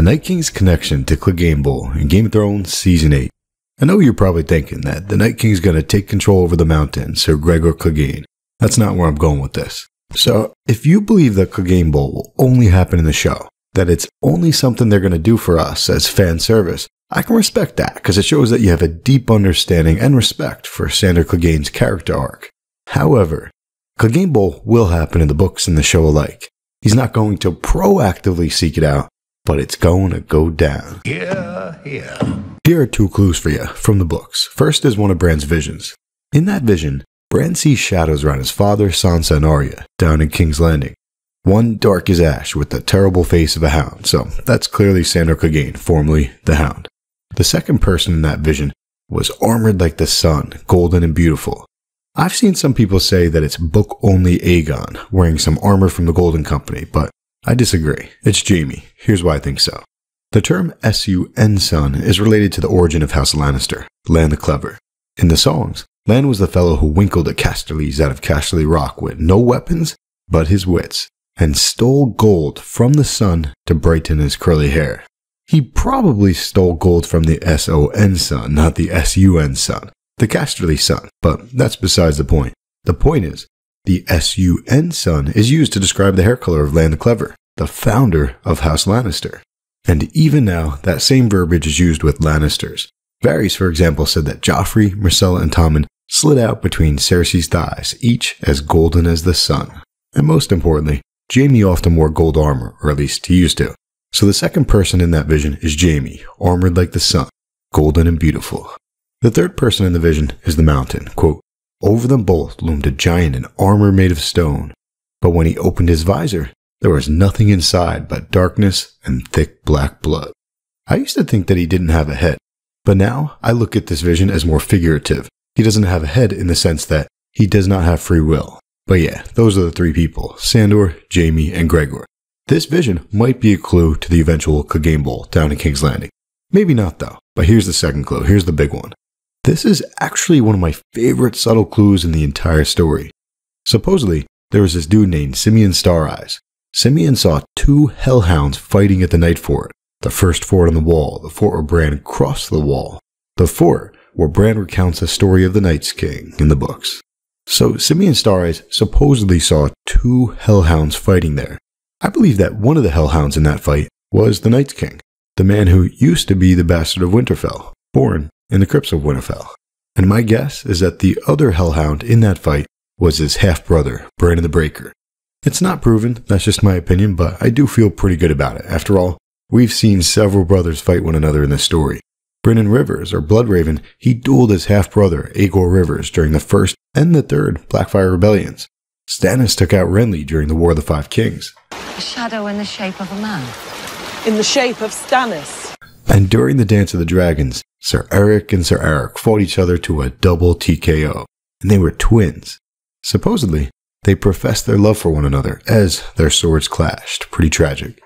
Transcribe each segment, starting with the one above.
The Night King's connection to Clegane Bowl in Game of Thrones Season 8. I know you're probably thinking that the Night King's going to take control over the mountain, Sir Gregor Clegane. That's not where I'm going with this. So, if you believe that Clegane Bowl will only happen in the show, that it's only something they're going to do for us as fan service, I can respect that because it shows that you have a deep understanding and respect for Sandor Clegane's character arc. However, Clegane Bowl will happen in the books and the show alike. He's not going to proactively seek it out, but it's going to go down. Here. Here are 2 clues for you from the books. First is one of Bran's visions. In that vision, Bran sees shadows around his father, Sansa, and Arya down in King's Landing. One dark as ash with the terrible face of a hound, so that's clearly Sandor Clegane, formerly the Hound. The second person in that vision was armored like the sun, golden and beautiful. I've seen some people say that it's book-only Aegon, wearing some armor from the Golden Company, but I disagree. It's Jaime. Here's why I think so. The term S-U-N son is related to the origin of House Lannister, Lan the Clever. In the songs, Lan was the fellow who winkled the Casterlys out of Casterly Rock with no weapons but his wits, and stole gold from the sun to brighten his curly hair. He probably stole gold from the S-O-N son, not the S-U-N son, the Casterly son, but that's besides the point. The point is, the S-U-N son is used to describe the hair color of Lan the Clever, the founder of House Lannister. And even now, that same verbiage is used with Lannisters. Varys, for example, said that Joffrey, Myrcella, and Tommen slid out between Cersei's thighs, each as golden as the sun. And most importantly, Jaime often wore gold armor, or at least he used to. So the second person in that vision is Jaime, armored like the sun, golden and beautiful. The third person in the vision is the mountain. Quote, over them both loomed a giant in armor made of stone. But when he opened his visor, there was nothing inside but darkness and thick black blood. I used to think that he didn't have a head, but now I look at this vision as more figurative. He doesn't have a head in the sense that he does not have free will. But yeah, those are the 3 people, Sandor, Jaime, and Gregor. This vision might be a clue to the eventual Clegane Bowl down in King's Landing. Maybe not though, but here's the second clue, here's the big one. This is actually one of my favorite subtle clues in the entire story. Supposedly, there was this dude named Simeon Stareyes. Simeon saw 2 hellhounds fighting at the Night Fort. The first fort on the wall, the fort where Bran crossed the wall. The fort where Bran recounts the story of the Night's King in the books. So Simeon Stareyes supposedly saw 2 hellhounds fighting there. I believe that one of the hellhounds in that fight was the Night's King, the man who used to be the bastard of Winterfell, born in the crypts of Winterfell. And my guess is that the other hellhound in that fight was his half-brother, Brandon the Breaker. It's not proven, that's just my opinion, but I do feel pretty good about it. After all, we've seen several brothers fight one another in this story. Brynden Rivers, or Bloodraven, he dueled his half-brother, Aegor Rivers, during the First and the Third Blackfyre Rebellions. Stannis took out Renly during the War of the Five Kings. A shadow in the shape of a man. In the shape of Stannis. And during the Dance of the Dragons, Sir Eric and Sir Eric fought each other to a double TKO, and they were twins. Supposedly, they professed their love for one another as their swords clashed. Pretty tragic.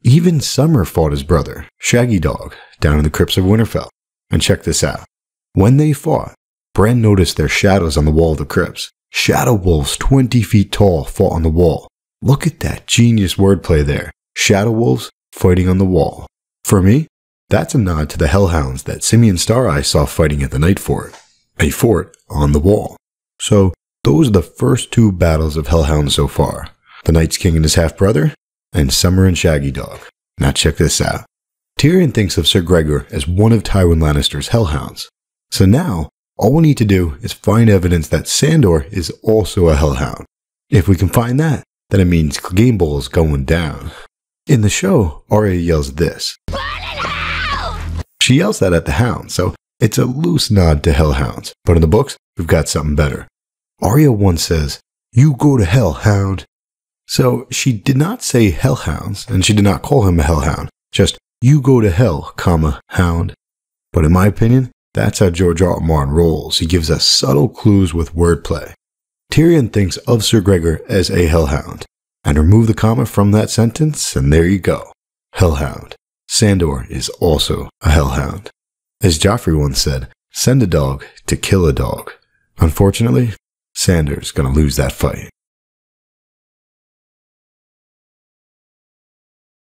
Even Summer fought his brother, Shaggy Dog, down in the crypts of Winterfell. And check this out. When they fought, Bran noticed their shadows on the wall of the crypts. Shadow wolves 20 feet tall fought on the wall. Look at that genius wordplay there. Shadow wolves fighting on the wall. For me, that's a nod to the hellhounds that Simeon Stareyes saw fighting at the Night Fort. A fort on the wall. So, those are the first 2 battles of hellhounds so far. The Night's King and his half-brother, and Summer and Shaggy Dog. Now check this out. Tyrion thinks of Sir Gregor as one of Tywin Lannister's hellhounds. So now, all we need to do is find evidence that Sandor is also a hellhound. If we can find that, then it means Clegane Bowl is going down. In the show, Arya yells this. Burn in hell! She yells that at the hound, so it's a loose nod to hellhounds. But in the books, we've got something better. Arya once says, "You go to hell, hound." So she did not say hellhounds, and she did not call him a hellhound. Just, "You go to hell, comma, hound." But in my opinion, that's how George R. R. Martin rolls. He gives us subtle clues with wordplay. Tyrion thinks of Sir Gregor as a hellhound. And remove the comma from that sentence, and there you go. Hellhound. Sandor is also a hellhound. As Joffrey once said, send a dog to kill a dog. Unfortunately, Sandor's gonna lose that fight.